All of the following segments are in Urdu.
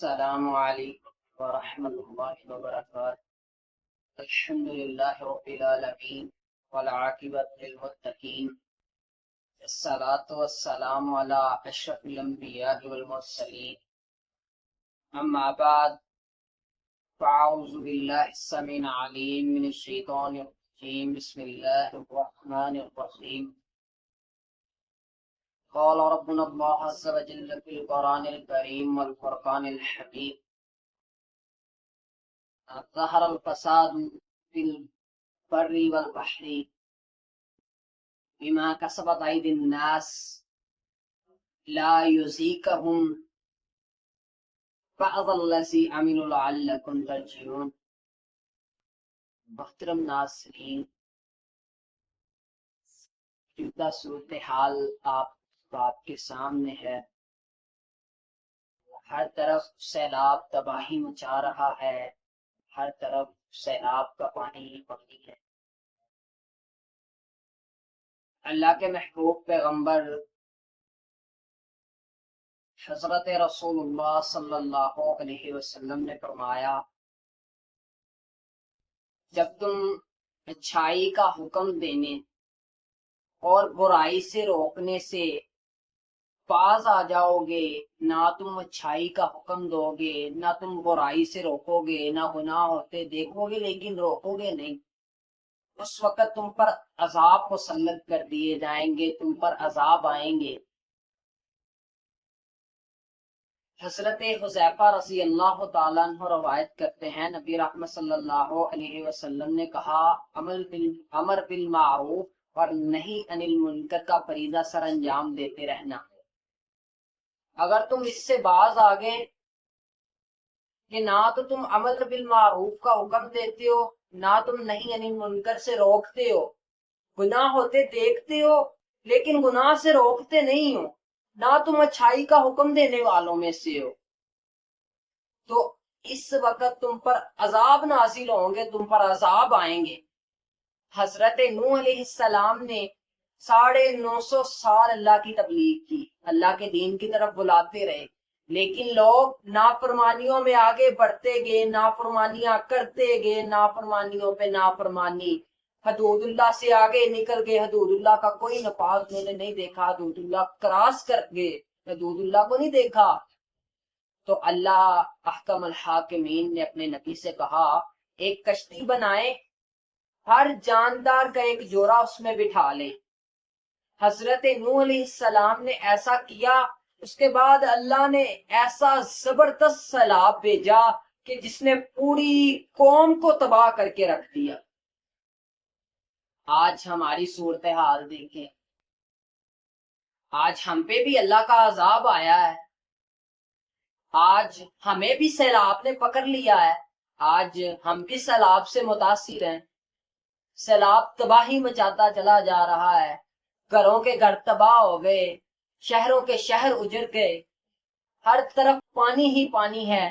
السلام علیکم ورحمۃ اللہ وبرکاتہ۔ الحمد للہ رب العالمین والعاقبۃ للمتقین، الصلاۃ والسلام علی اشرف الانبیاء والمرسلین، اما بعد فاعوذ باللہ السمیع العلیم من الشیطان الرجیم، بسم اللہ الرحمن الرحیم۔ قال ربنا اللہ عز وجل فی القرآن الکریم والفرقان الحمید، ظہر الفساد فی البر والبحر بما کسبت ایدی الناس لا یذیقہم بعض الذی عملوا لعلکم ترجعون۔ محترم ناظرین، جدہ صورتحال آپ کے سامنے ہے۔ ہر طرف سیلاب تباہی مچا رہا ہے، ہر طرف سیلاب کا پانی ہی پانی ہے۔ اللہ کے محبوب پیغمبر حضرت رسول اللہ صلی اللہ علیہ وسلم نے فرمایا، جب تم اچھائی کا حکم دینے اور برائی سے روکنے سے باز آ جاؤ گے، نہ تم اچھائی کا حکم دو گے، نہ تم برائی سے روکو گے، نہ گناہ ہوتے دیکھو گے لیکن روکو گے نہیں، اس وقت تم پر عذاب مسلط کر دیے جائیں گے، تم پر عذاب آئیں گے۔ حضرت حذیفہ رضی اللہ تعالیٰ عنہ روایت کرتے ہیں، نبی رحمت صلی اللہ علیہ وسلم نے کہا، امر بالمعروف اور نہی عن المنکر کا فریضہ سر انجام دیتے رہنا۔ اگر تم اس سے باز آگے کہ نہ تو تم امر بالمعروف کا حکم دیتے ہو، نہ تم نہی عن المنکر سے روکتے ہو، گناہ ہوتے دیکھتے ہو لیکن گناہ سے روکتے نہیں ہو، نہ تم اچھائی کا حکم دینے والوں میں سے ہو، تو اس وقت تم پر عذاب نازل ہوں گے، تم پر عذاب آئیں گے۔ حضرت نوح علیہ السلام نے 950 سال اللہ کی تبلیغ کی، اللہ کے دین کی طرف بلاتے رہے، لیکن لوگ نافرمانیوں میں آگے بڑھتے گئے، نافرمانیاں کرتے گئے، نافرمانیوں پہ نافرمانی، حدود اللہ سے آگے نکل گئے، حدود اللہ کا کوئی نفاذ انہوں نے نہیں دیکھا، حدود اللہ کراس کر گئے، حدود اللہ کو نہیں دیکھا۔ تو اللہ احکم الحاکمین نے اپنے نبی سے کہا، ایک کشتی بنائے، ہر جاندار کا ایک جوڑا اس میں بٹھا لے۔ حضرت نوح علیہ السلام نے ایسا کیا، اس کے بعد اللہ نے ایسا زبردست سیلاب بھیجا کہ جس نے پوری قوم کو تباہ کر کے رکھ دیا۔ آج ہماری صورتحال دیکھیں، آج ہم پہ بھی اللہ کا عذاب آیا ہے، آج ہمیں بھی سیلاب نے پکڑ لیا ہے، آج ہم بھی سیلاب سے متاثر ہیں۔ سیلاب تباہی مچاتا چلا جا رہا ہے، گھروں کے گھر تباہ ہو گئے، شہروں کے شہر اجڑ گئے، ہر طرف پانی ہی پانی ہے،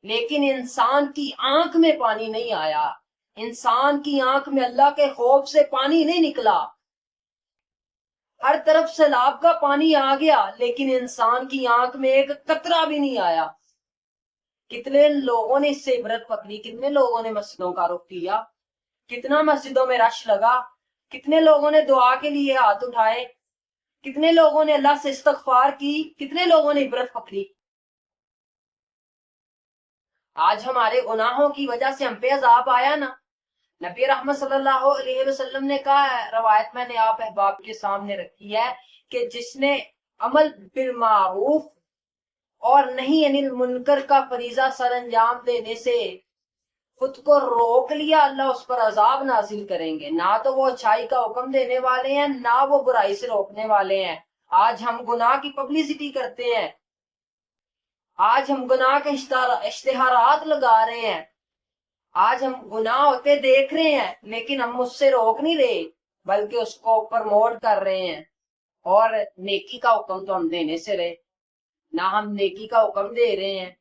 لیکن انسان کی آنکھ میں پانی نہیں آیا، انسان کی آنکھ میں اللہ کے خوف سے پانی نہیں نکلا۔ ہر طرف سیلاب کا پانی آ گیا لیکن انسان کی آنکھ میں ایک قطرہ بھی نہیں آیا۔ کتنے لوگوں نے اس سے عبرت پکڑی، کتنے لوگوں نے مسجدوں کا رخ کیا، کتنا مسجدوں میں رش لگا، کتنے لوگوں نے دعا کے لیے ہاتھ اٹھائے، کتنے لوگوں نے اللہ سے استغفار کی، کتنے لوگوں نے عبرت پکڑی۔ آج ہمارے گناہوں کی وجہ سے ہم پہ عذاب آیا نا۔ نبی رحمت صلی اللہ علیہ وسلم نے کہا ہے، روایت میں نے آپ احباب کے سامنے رکھی ہے، کہ جس نے عمل بالمعروف اور نہیں عن المنکر کا فریضہ سر انجام دینے سے خود کو روک لیا، اللہ اس پر عذاب نازل کریں گے۔ نہ تو وہ اچھائی کا حکم دینے والے ہیں، نہ وہ برائی سے روکنے والے ہیں۔ آج ہم گناہ کی پبلسٹی کرتے ہیں، آج ہم گناہ کے اشتہارات لگا رہے ہیں، آج ہم گناہ ہوتے دیکھ رہے ہیں لیکن ہم اس سے روک نہیں رہے بلکہ اس کو پرموٹ کر رہے ہیں، اور نیکی کا حکم تو ہم دینے سے رہے، نہ ہم نیکی کا حکم دے رہے ہیں۔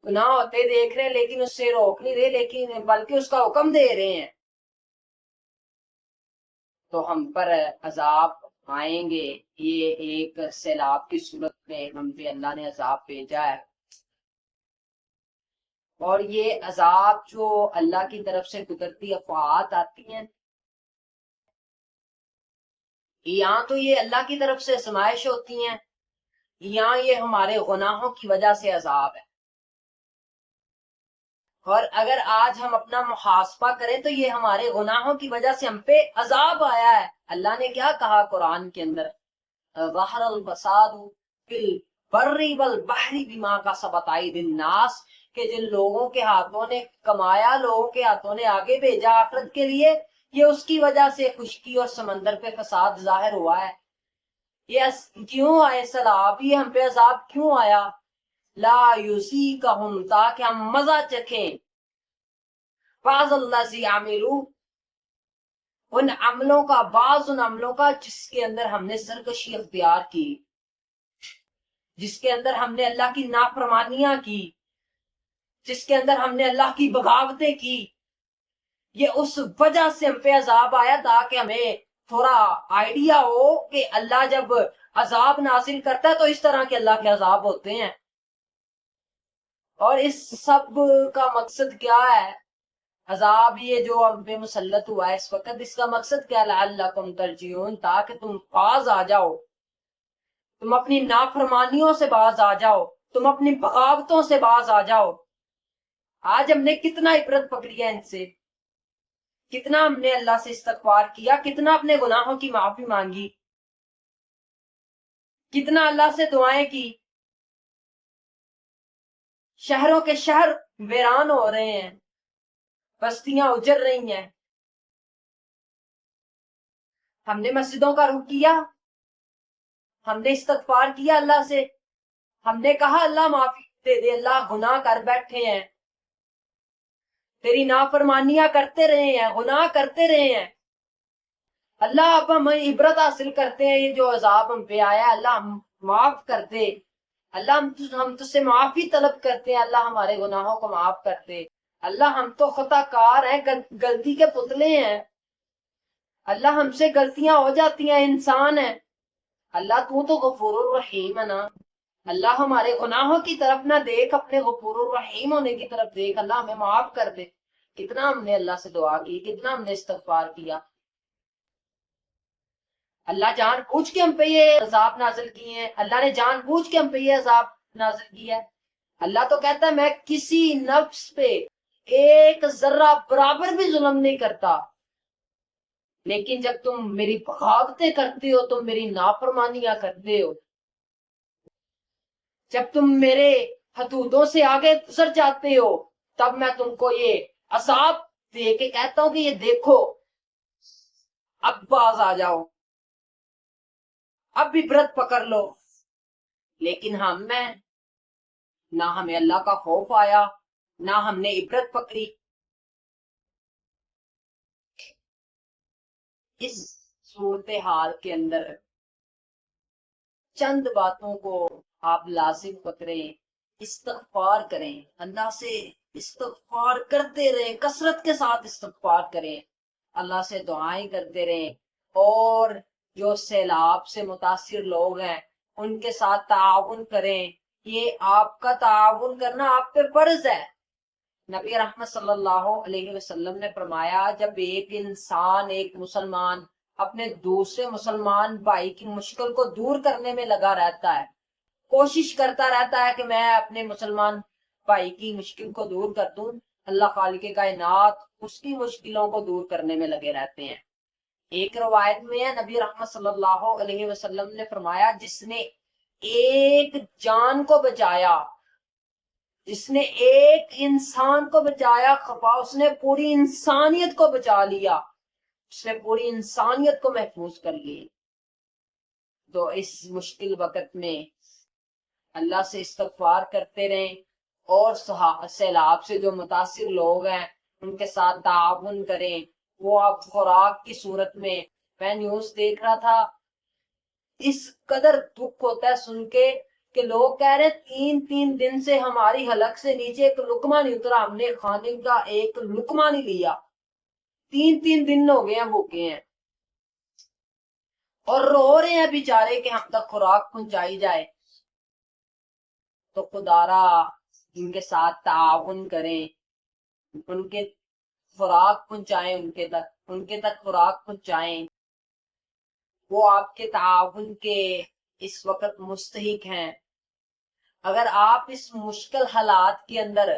گناہ ہوتے دیکھ رہے ہیں لیکن اس سے روک نہیں رہے، لیکن بلکہ اس کا حکم دے رہے ہیں، تو ہم پر عذاب آئیں گے، یہ ایک سیلاب کی صورت میں ہم پہ اللہ نے عذاب بھیجا ہے، اور یہ عذاب جو اللہ کی طرف سے قدرتی افواہات آتی ہیں، یہاں تو یہ اللہ کی طرف سے آزمائش ہوتی ہیں، یہاں یہ ہمارے گناہوں کی وجہ سے عذاب ہے۔ اور اگر آج ہم اپنا محاسبہ کریں تو یہ ہمارے گناہوں کی وجہ سے ہم پہ عذاب آیا ہے۔ اللہ نے کیا کہا قرآن کے اندر؟ ظہر الفساد فی البر والبحر بما کسبت ایدی الناس، کہ جن لوگوں کے ہاتھوں نے کمایا، لوگوں کے ہاتھوں نے آگے بھیجا آخرت کے لیے، یہ اس کی وجہ سے خشکی اور سمندر پہ فساد ظاہر ہوا ہے۔ یہ کیوں آئے سیلاب، یہ ہم پہ عذاب کیوں آیا؟ لا یذیقہم، تاکہ ہم مزہ چکھیں، بعض الذی عملوا، ان عملوں کا، بعض ان عملوں کا جس کے اندر ہم نے سرکشی اختیار کی، جس کے اندر ہم نے اللہ کی نافرمانیاں کی، جس کے اندر ہم نے اللہ کی بغاوتیں کی، یہ اس وجہ سے ہم پہ عذاب آیا، تاکہ ہمیں تھوڑا آئیڈیا ہو کہ اللہ جب عذاب نازل کرتا ہے تو اس طرح کے اللہ کے عذاب ہوتے ہیں۔ اور اس سب کا مقصد کیا ہے؟ عذاب یہ جو ہم پہ مسلط ہوا ہے اس وقت، اس کا مقصد کیا؟ لعلکم ترجعون، تاکہ تم باز آ جاؤ، تم اپنی نافرمانیوں سے باز آ جاؤ، تم اپنی بغاوتوں سے باز آ جاؤ۔ آج ہم نے کتنا عبرت پکڑی ہے ان سے، کتنا ہم نے اللہ سے استغفار کیا، کتنا اپنے گناہوں کی معافی مانگی، کتنا اللہ سے دعائیں کی۔ شہروں کے شہر ویران ہو رہے ہیں، بستیاں اجڑ رہی ہیں، ہم نے مسجدوں کا رخ کیا، ہم نے استغفار کیا اللہ سے، ہم نے کہا اللہ معافی دے دے، اللہ گناہ کر بیٹھے ہیں، تیری نافرمانیاں کرتے رہے ہیں، گناہ کرتے رہے ہیں، اللہ اب ہم عبرت حاصل کرتے ہیں، یہ جو عذاب ہم پہ آیا اللہ ہم معاف کر دے، اللہ ہم تجھ سے معافی طلب کرتے ہیں، اللہ ہمارے گناہوں کو معاف کر دے، اللہ ہم تو خطا کار ہیں، غلطی کے پتلے ہیں، اللہ ہم سے غلطیاں ہو جاتی ہیں، انسان ہیں، اللہ تو غفور الرحیم ہے نا، اللہ ہمارے گناہوں کی طرف نہ دیکھ، اپنے غفور الرحیم ہونے کی طرف دیکھ، اللہ ہمیں معاف کر دے۔ کتنا ہم نے اللہ سے دعا کی، کتنا ہم نے استغفار کیا۔ اللہ جان بوجھ کے ہم پہ یہ عذاب نازل کیے ہیں، اللہ نے جان بوجھ کے ہم پہ یہ عذاب نازل کیا ہے۔ اللہ تو کہتا ہے میں کسی نفس پہ ایک ذرہ برابر بھی ظلم نہیں کرتا، لیکن جب تم میری بغاوتیں کرتے ہو، تم میری نافرمانیاں کرتے ہو، جب تم میرے حدودوں سے آگے گزر جاتے ہو، تب میں تم کو یہ عذاب دے کے کہتا ہوں کہ یہ دیکھو، اب باز آ جاؤ، اب عبرت پکڑ لو۔ لیکن نہ ہمیں اللہ کا خوف آیا، نہ ہم نے عبرت پکڑی۔ اس صورتحال کے اندر چند باتوں کو آپ لازم پکڑیں، استغفار کریں، اللہ سے استغفار کرتے رہیں، کثرت کے ساتھ استغفار کریں، اللہ سے دعائیں کرتے رہیں، اور جو سیلاب سے متاثر لوگ ہیں ان کے ساتھ تعاون کریں۔ یہ آپ کا تعاون کرنا آپ پہ فرض ہے۔ نبی رحمت صلی اللہ علیہ وسلم نے فرمایا جب ایک انسان، ایک مسلمان اپنے دوسرے مسلمان بھائی کی مشکل کو دور کرنے میں لگا رہتا ہے، کوشش کرتا رہتا ہے کہ میں اپنے مسلمان بھائی کی مشکل کو دور کر دوں، اللہ خالق کائنات اس کی مشکلوں کو دور کرنے میں لگے رہتے ہیں۔ ایک روایت میں ہے نبی رحمت صلی اللہ علیہ وسلم نے فرمایا جس نے ایک جان کو بچایا، جس نے ایک انسان کو بچایا خفا، اس نے پوری انسانیت کو بچا لیا، اس نے پوری انسانیت کو محفوظ کر لی۔ تو اس مشکل وقت میں اللہ سے استغفار کرتے رہیں، اور سیلاب سے جو متاثر لوگ ہیں ان کے ساتھ تعاون کریں۔ وہ آپ خوراک کی صورت میں نیوز دیکھ رہا تھا، اس قدر دکھ ہوتا ہے سن کے کہ لوگ کہہ رہے 3 دن سے ہماری حلق سے نیچے ایک لقمہ نہیں اترا، ہم نے کھانے کا ایک لقمہ نہیں لیا، 3 دن ہو گئے ہیں بھوکے ہیں۔ اور رو رہے ہیں بیچارے کہ ہم تک خوراک پہنچائی جائے، تو خدارا ان کے ساتھ تعاون کریں، ان کے خوراک پہنچائیں، ان کے تک خوراک پہنچائیں، وہ آپ کے تعاون کے اس وقت مستحق ہیں۔ اگر آپ اس مشکل حالات کے اندر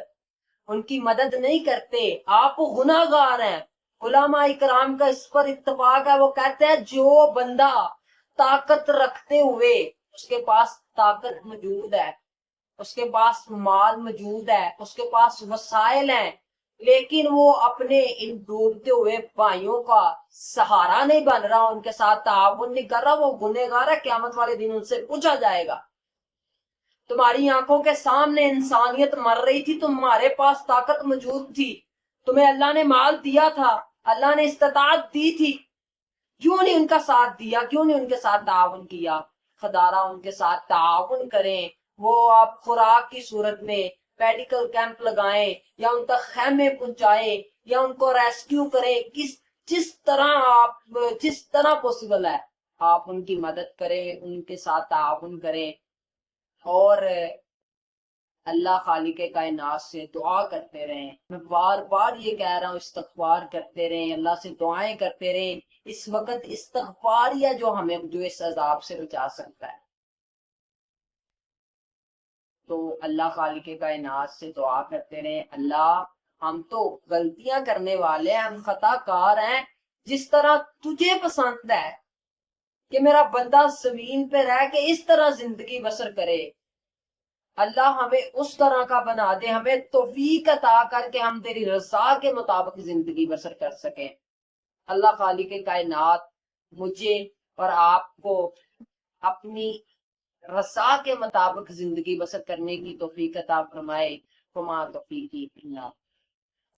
ان کی مدد نہیں کرتے، آپ گناہ گار ہیں۔ علماء اکرام کا اس پر اتفاق ہے، وہ کہتے ہیں جو بندہ طاقت رکھتے ہوئے، اس کے پاس طاقت موجود ہے، اس کے پاس مال موجود ہے، اس کے پاس وسائل ہیں، لیکن وہ اپنے ان ڈوبتے ہوئے بھائیوں کا سہارا نہیں بن رہا، ان کے ساتھ تعاون نہیں کر رہا، وہ گنہگار ہے۔ قیامت والے دن ان سے پوچھا جائے گا، تمہاری آنکھوں کے سامنے انسانیت مر رہی تھی، تمہارے پاس طاقت موجود تھی، تمہیں اللہ نے مال دیا تھا، اللہ نے استطاعت دی تھی، کیوں نہیں ان کا ساتھ دیا، کیوں نہیں ان کے ساتھ تعاون کیا؟ خدارہ ان کے ساتھ تعاون کریں، وہ آپ خوراک کی صورت میں میڈیکل کیمپ لگائیں، یا ان تک خیمے پہنچائیں، یا ان کو ریسکیو کریں، جس طرح پوسیبل ہے آپ ان کی مدد کریں، ان کے ساتھ تعاون کریں، اور اللہ خالق کائنات سے دعا کرتے رہیں۔ میں بار بار یہ کہہ رہا ہوں، استغفار کرتے رہیں، اللہ سے دعائیں کرتے رہیں۔ اس وقت استغفار ہی ہے جو ہمیں جو اس عذاب سے بچا سکتا ہے۔ تو اللہ خالق کائنات سے دعا کرتے رہیں، اللہ ہم تو غلطیاں کرنے والے ہیں، ہم خطا کار ہیں، جس طرح تجھے پسند ہے کہ میرا بندہ زمین پہ رہ کے اس طرح زندگی بسر کرے، اللہ ہمیں اس طرح کا بنا دے، ہمیں توفیق عطا کر کے ہم تیری رضا کے مطابق زندگی بسر کر سکیں۔ اللہ خالق کائنات مجھے اور آپ کو اپنی رضا کے مطابق زندگی بسر کرنے کی توفیق عطا فرمائے۔ وما توفیقی الا